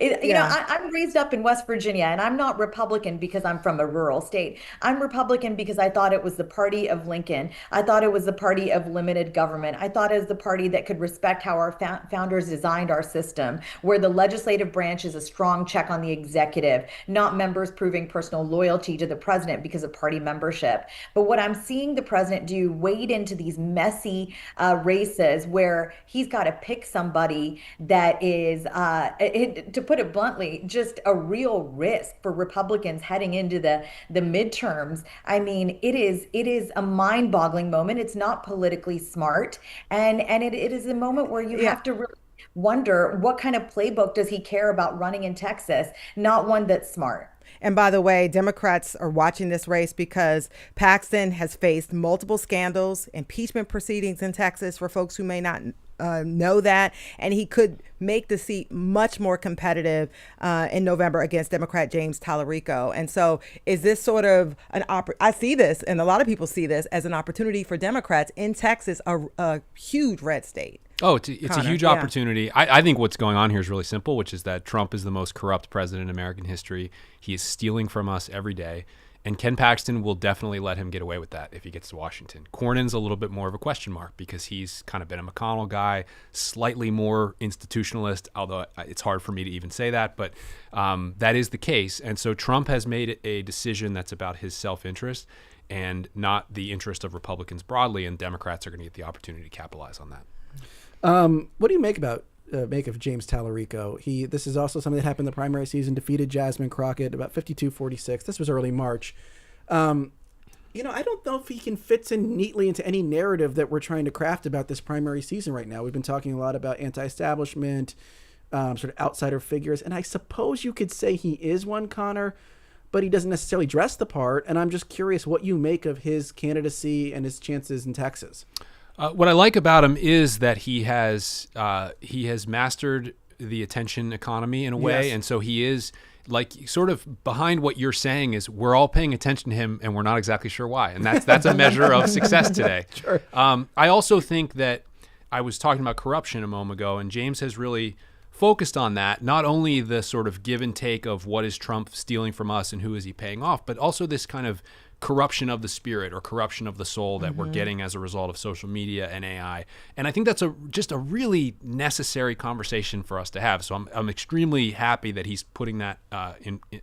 I'm raised up in West Virginia, and I'm not Republican because I'm from a rural state. I'm Republican because I thought it was the party of Lincoln. I thought it was the party of limited government. I thought it was the party that could respect how our founders designed our system, where the legislative branch is a strong check on the executive, not members proving personal loyalty to the president because of party membership. But what I'm seeing the president do, wade into these messy races where he's got to pick somebody that is, to put it bluntly, just a real risk for Republicans heading into the midterms. I mean, it is a mind-boggling moment. It's not politically smart, and it is a moment where you have to really wonder, what kind of playbook does he care about running in Texas? Not one that's smart. And by the way, Democrats are watching this race because Paxton has faced multiple scandals, impeachment proceedings in Texas, for folks who may not know that, and he could make the seat much more competitive in November against Democrat James Tallarico. And so is this sort of I see this, and a lot of people see this as an opportunity for Democrats in Texas, a huge red state. Oh, it's a huge opportunity. I think what's going on here is really simple, which is that Trump is the most corrupt president in American history. He is stealing from us every day. And Ken Paxton will definitely let him get away with that if he gets to Washington. Cornyn's a little bit more of a question mark because he's kind of been a McConnell guy, slightly more institutionalist, although it's hard for me to even say that, but that is the case. And so Trump has made a decision that's about his self-interest and not the interest of Republicans broadly, and Democrats are going to get the opportunity to capitalize on that. What do you make of James Tallarico? This is also something that happened in the primary season, defeated Jasmine Crockett about 52-46. This was early March. I don't know if he can fit in neatly into any narrative that we're trying to craft about this primary season right now. We've been talking a lot about anti-establishment, sort of outsider figures, and I suppose you could say he is one, Connor, but he doesn't necessarily dress the part, and I'm just curious what you make of his candidacy and his chances in Texas. What I like about him is that he has mastered the attention economy in a way, and so he is like sort of behind what you're saying is we're all paying attention to him and we're not exactly sure why, and that's a measure of success today. Sure. I also think that I was talking about corruption a moment ago, and James has really focused on that, not only the sort of give and take of what is Trump stealing from us and who is he paying off, but also this kind of corruption of the spirit or corruption of the soul that we're getting as a result of social media and AI. And I think that's just a really necessary conversation for us to have. So I'm extremely happy that he's putting that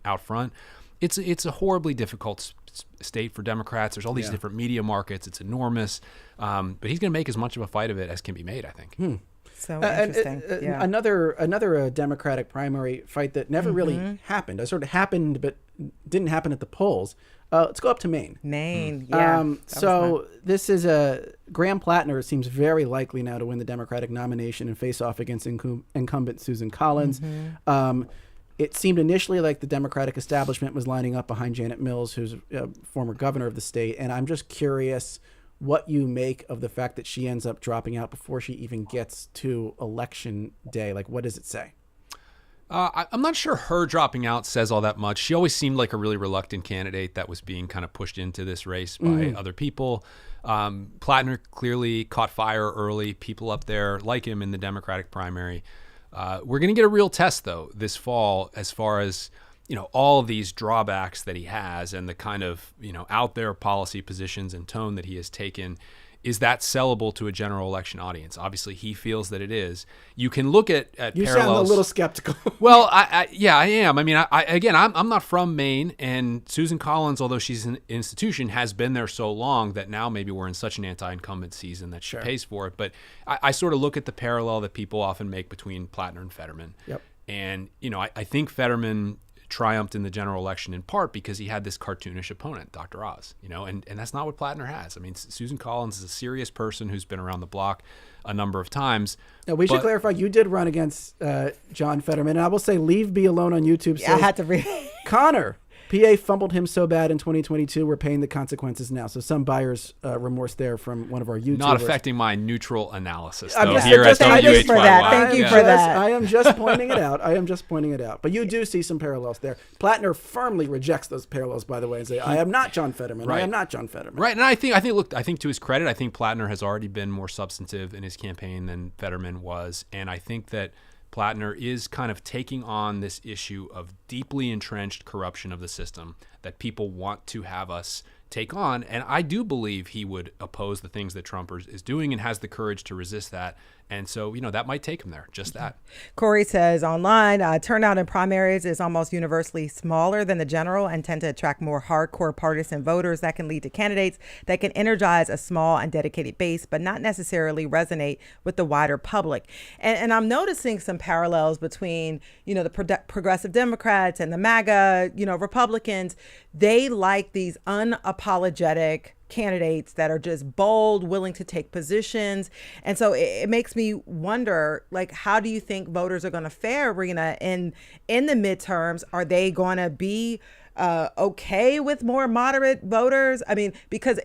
out front. It's a horribly difficult state for Democrats. There's all these different media markets. It's enormous. But he's going to make as much of a fight of it as can be made, I think. So interesting. Another Democratic primary fight that never really happened. It sort of happened, but didn't happen at the polls. Let's go up to Maine. So this is Graham Plattner seems very likely now to win the Democratic nomination and face off against incumbent Susan Collins. It seemed initially like the Democratic establishment was lining up behind Janet Mills, who's a former governor of the state. And I'm just curious what you make of the fact that she ends up dropping out before she even gets to election day. Like, what does it say? I'm not sure her dropping out says all that much. She always seemed like a really reluctant candidate that was being kind of pushed into this race by other people. Plattner clearly caught fire early. People up there like him in the Democratic primary. We're going to get a real test, though, this fall as far as all of these drawbacks that he has and the kind of, out there policy positions and tone that he has taken, is that sellable to a general election audience? Obviously, he feels that it is. You can look at You parallels. sound a little skeptical. Well, I am. I mean, I'm not from Maine, and Susan Collins, although she's an institution, has been there so long that now maybe we're in such an anti-incumbent season that she pays for it. But I sort of look at the parallel that people often make between Plattner and Fetterman. Yep. And, I think Fetterman triumphed in the general election in part because he had this cartoonish opponent, Dr. Oz, and that's not what Plattner has. I mean, Susan Collins is a serious person who's been around the block a number of times. Now, we should clarify, you did run against John Fetterman, and I will say, Leave Me Alone on YouTube says, I had to read. Connor, PA fumbled him so bad in 2022, we're paying the consequences now. So some buyer's remorse there from one of our YouTubers. Not affecting my neutral analysis, though, I'm here at thank you for that. WHYY. Thank you for that. I am just pointing it out. But you do see some parallels there. Plattner firmly rejects those parallels, by the way, and say, I am not John Fetterman. Right. I am not John Fetterman. Right. And I think to his credit, I think Plattner has already been more substantive in his campaign than Fetterman was. And I think that Plattner is kind of taking on this issue of deeply entrenched corruption of the system that people want to have us take on. And I do believe he would oppose the things that Trump is doing and has the courage to resist that. And so, that might take him there, just that. Corey says online, turnout in primaries is almost universally smaller than the general and tend to attract more hardcore partisan voters that can lead to candidates that can energize a small and dedicated base, but not necessarily resonate with the wider public. And I'm noticing some parallels between, the progressive Democrats and the MAGA, Republicans. They like these unapologetic candidates that are just bold, willing to take positions. And so it makes me wonder, how do you think voters are going to fare, Rena, in the midterms? Are they going to be okay with more moderate voters? I mean, because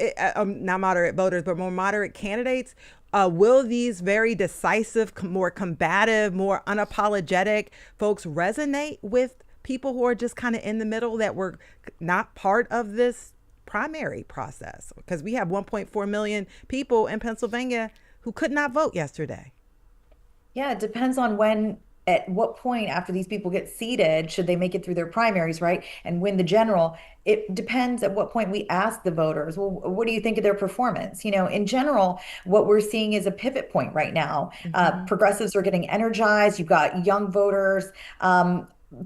not moderate voters, but more moderate candidates. Will these very decisive, more combative, more unapologetic folks resonate with people who are just kind of in the middle, that were not part of this primary process? Because we have 1.4 million people in Pennsylvania who could not vote yesterday. Yeah, it depends on at what point after these people get seated, should they make it through their primaries, right, and win the general. It depends at what point we ask the voters, well, what do you think of their performance? In general, what we're seeing is a pivot point right now. Progressives are getting energized. You've got young voters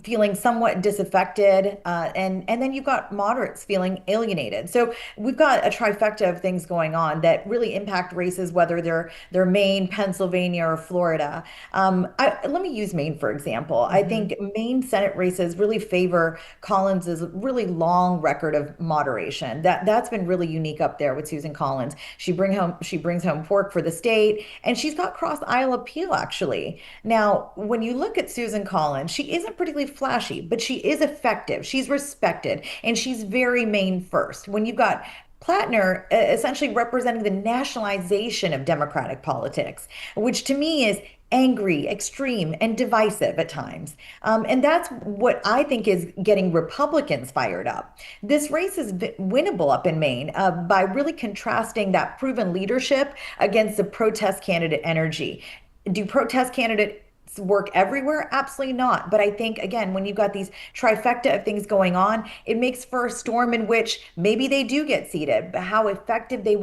feeling somewhat disaffected, and then you've got moderates feeling alienated. So we've got a trifecta of things going on that really impact races, whether they're Maine, Pennsylvania, or Florida. Let me use Maine, for example. I think Maine Senate races really favor Collins's really long record of moderation. That's been really unique up there with Susan Collins. She brings home pork for the state, and she's got cross aisle appeal, actually. Now, when you look at Susan Collins, she isn't particularly flashy, but she is effective. She's respected, and she's very Maine first. When you've got Plattner essentially representing the nationalization of Democratic politics, which to me is angry, extreme, and divisive at times. And that's what I think is getting Republicans fired up. This race is winnable up in Maine by really contrasting that proven leadership against the protest candidate energy. Do protest candidates work everywhere? Absolutely not. But I think, again, when you've got these trifecta of things going on, it makes for a storm in which maybe they do get seated, but how effectively they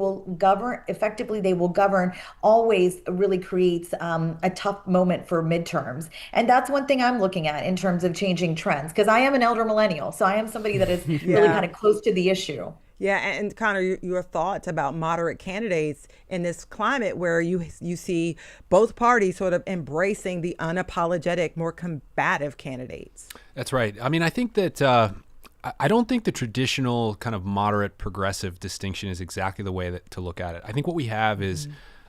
will govern always really creates a tough moment for midterms. And that's one thing I'm looking at in terms of changing trends, because I am an elder millennial. So I am somebody that is really kind of close to the issue. Yeah, and Connor, your thoughts about moderate candidates in this climate where you see both parties sort of embracing the unapologetic, more combative candidates. That's right. I mean, I think that I don't think the traditional kind of moderate progressive distinction is exactly the way to look at it. I think what we have is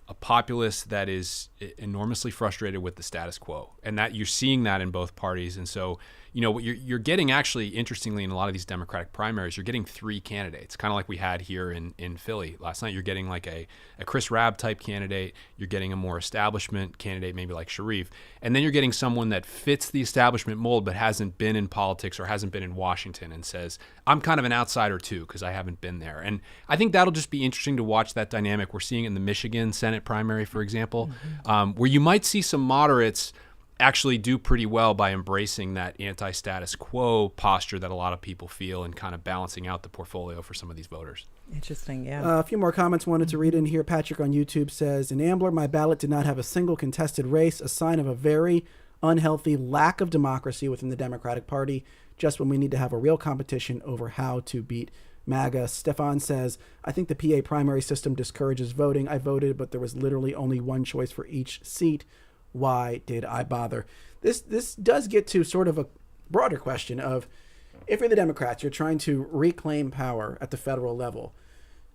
a populace that is enormously frustrated with the status quo, and that you're seeing that in both parties. And so, what you're getting, actually, interestingly, in a lot of these Democratic primaries, you're getting three candidates, kind of like we had here in Philly last night. You're getting like a Chris Rabb type candidate. You're getting a more establishment candidate, maybe like Sharif. And then you're getting someone that fits the establishment mold but hasn't been in politics or hasn't been in Washington and says, I'm kind of an outsider too because I haven't been there. And I think that'll just be interesting to watch that dynamic. We're seeing it in the Michigan Senate primary, for example, where you might see some moderates actually do pretty well by embracing that anti-status quo posture that a lot of people feel and kind of balancing out the portfolio for some of these voters. Interesting, yeah. A few more comments wanted to read in here. Patrick on YouTube says, in Ambler, my ballot did not have a single contested race, a sign of a very unhealthy lack of democracy within the Democratic Party, just when we need to have a real competition over how to beat MAGA. Stefan says, I think the PA primary system discourages voting. I voted, but there was literally only one choice for each seat. Why did I bother? This does get to sort of a broader question of, if you're the Democrats, you're trying to reclaim power at the federal level.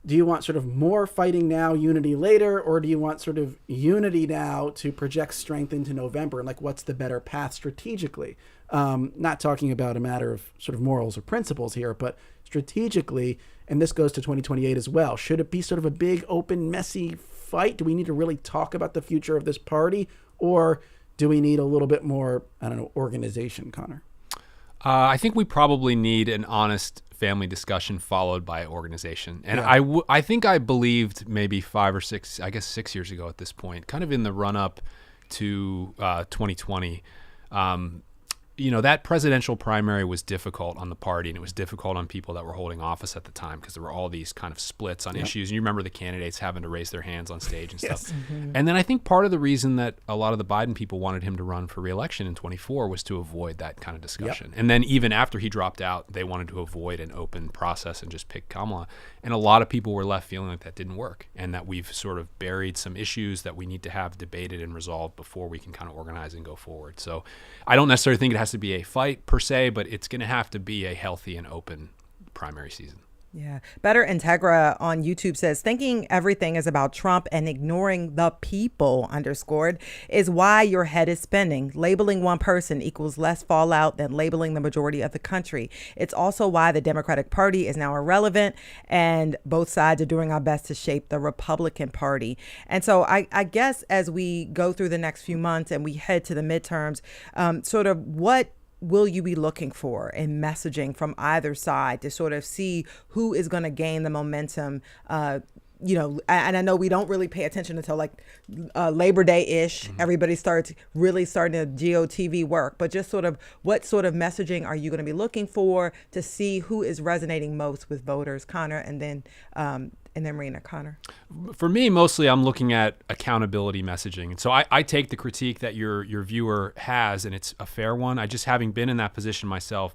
Do you want sort of more fighting now, unity later, or do you want sort of unity now to project strength into November? And like, what's the better path strategically? Not talking about a matter of sort of morals or principles here, but strategically, and this goes to 2028 as well. Should it be sort of a big, open, messy fight? Do we need to really talk about the future of this party? Or do we need a little bit more, I don't know, organization, Connor? I think we probably need an honest family discussion followed by organization. And I think I believed maybe 5 or 6, I guess 6 years ago at this point, kind of in the run-up to 2020, that presidential primary was difficult on the party, and it was difficult on people that were holding office at the time because there were all these kind of splits on issues. And you remember the candidates having to raise their hands on stage and stuff. Mm-hmm. And then I think part of the reason that a lot of the Biden people wanted him to run for re-election in 24 was to avoid that kind of discussion. Yep. And then even after he dropped out, they wanted to avoid an open process and just pick Kamala. And a lot of people were left feeling like that didn't work, and that we've sort of buried some issues that we need to have debated and resolved before we can kind of organize and go forward. So I don't necessarily think it has to be a fight per se, but it's going to have to be a healthy and open primary season. Yeah. Better Integra on YouTube says, thinking everything is about Trump and ignoring the people, underscored, is why your head is spinning. Labeling one person equals less fallout than labeling the majority of the country. It's also why the Democratic Party is now irrelevant, and both sides are doing our best to shape the Republican Party. And so I guess as we go through the next few months and we head to the midterms, sort of what will you be looking for in messaging from either side to sort of see who is going to gain the momentum? And I know we don't really pay attention until like Labor Day-ish. Mm-hmm. Everybody starts really starting to GOTV work. But just sort of what sort of messaging are you going to be looking for to see who is resonating most with voters? Connor, and then Rena. Connor. For me, mostly I'm looking at accountability messaging. And so I take the critique that your viewer has, and it's a fair one. I just, having been in that position myself,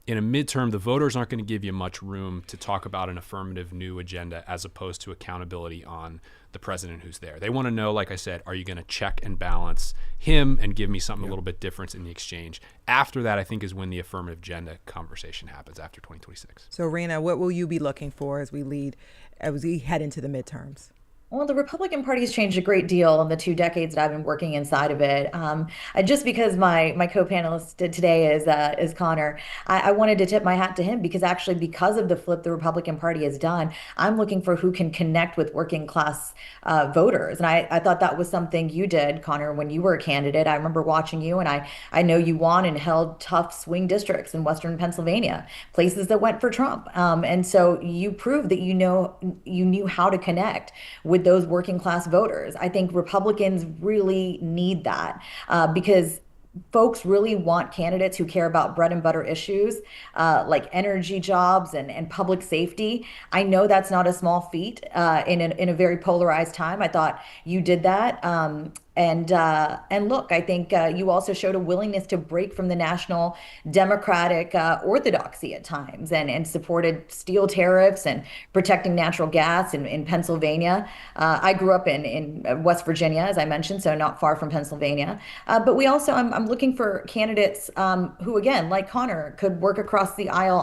in a midterm, the voters aren't going to give you much room to talk about an affirmative new agenda as opposed to accountability on the president who's there. They want to know, like I said, are you going to check and balance him and give me something a little bit different in the exchange? After that, I think, is when the affirmative agenda conversation happens after 2026. So, Rena, what will you be looking for as we head into the midterms? Well, the Republican Party has changed a great deal in the 2 decades that I've been working inside of it. Just because my co-panelist today is Connor, I wanted to tip my hat to him because of the flip the Republican Party has done, I'm looking for who can connect with working class voters. And I thought that was something you did, Connor, when you were a candidate. I remember watching you, and I know you won and held tough swing districts in Western Pennsylvania, places that went for Trump. And so you proved that you knew how to connect with those working class voters. I think Republicans really need that because folks really want candidates who care about bread and butter issues like energy, jobs, and public safety. I know that's not a small feat in a very polarized time. I thought you did that. And look, I think you also showed a willingness to break from the national Democratic orthodoxy at times and supported steel tariffs and protecting natural gas in Pennsylvania. I grew up in West Virginia, as I mentioned, so not far from Pennsylvania. But we also, I'm looking for candidates who, again, like Connor, could work across the aisle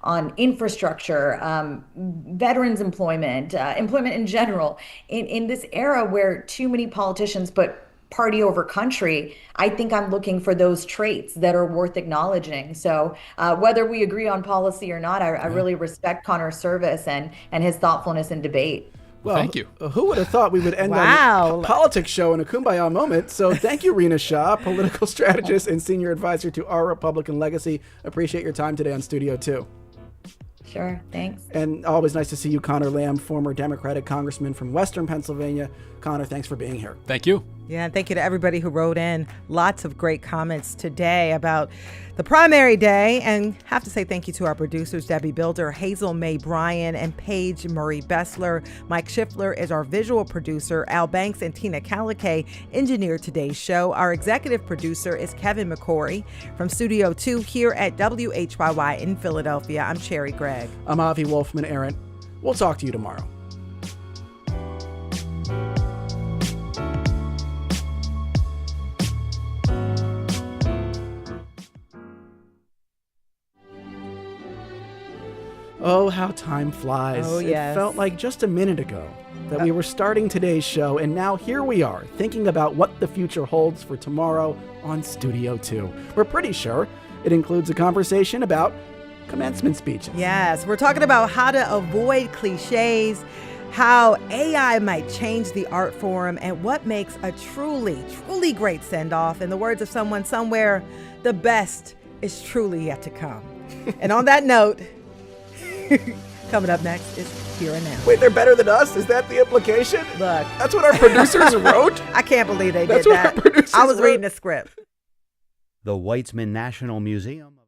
on infrastructure, veterans employment, employment in general. In this era where too many politicians put party over country, I think I'm looking for those traits that are worth acknowledging. So whether we agree on policy or not, I really respect Connor's service and his thoughtfulness in debate. Well, thank you. Who would have thought we would end on a politics show in a kumbaya moment? So thank you, Rena Shah, political strategist and senior advisor to Our Republican Legacy. Appreciate your time today on Studio 2. Sure, thanks. And always nice to see you, Connor Lamb, former Democratic congressman from Western Pennsylvania. Connor, thanks for being here. Thank you. Yeah, and thank you to everybody who wrote in. Lots of great comments today about the primary day. And have to say thank you to our producers, Debbie Builder, Hazel May Bryan, and Paige Murray Bessler. Mike Schiffler is our visual producer. Al Banks and Tina Calicay engineered today's show. Our executive producer is Kevin McCory. From Studio 2 here at WHYY in Philadelphia, I'm Cherry Gregg. I'm Avi Wolfman-Arent. We'll talk to you tomorrow. Oh, how time flies. Oh, yes. It felt like just a minute ago that we were starting today's show, and now here we are, thinking about what the future holds for tomorrow on Studio 2. We're pretty sure it includes a conversation about commencement speeches. Yes, we're talking about how to avoid cliches, how AI might change the art form, and what makes a truly, truly great send-off. In the words of someone somewhere, the best is truly yet to come. And on that note, coming up next is Here and Now. Wait, they're better than us? Is that the implication? Look. That's what our producers wrote? I can't believe they That's did what that. our producers I was wrote. reading the script. The Weitzman National Museum